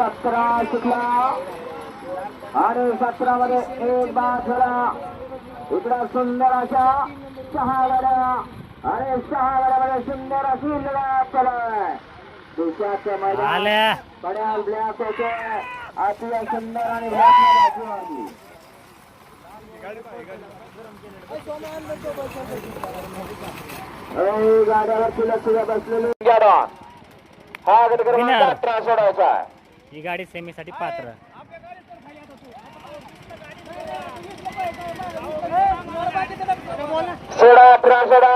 17 सुटला आणि 17 मध्ये एक बाद झाला. इकडं सुंदर अशा 6 गाड्या आणि 6 गाड्यामध्ये सुंदर अशी लढत चालू आहे. देशाच्या मैदानात पड्याल ब्लॅक होते अतिशय सुंदर आणि ब्लॅकने बाजू मारली. गाड्यावरती लक्ष बसलेली गाडा हा गट क्रमांक 18 सोडायचा. ही गाडी सेमीसाठी पात्र. सोडा 18 सोडा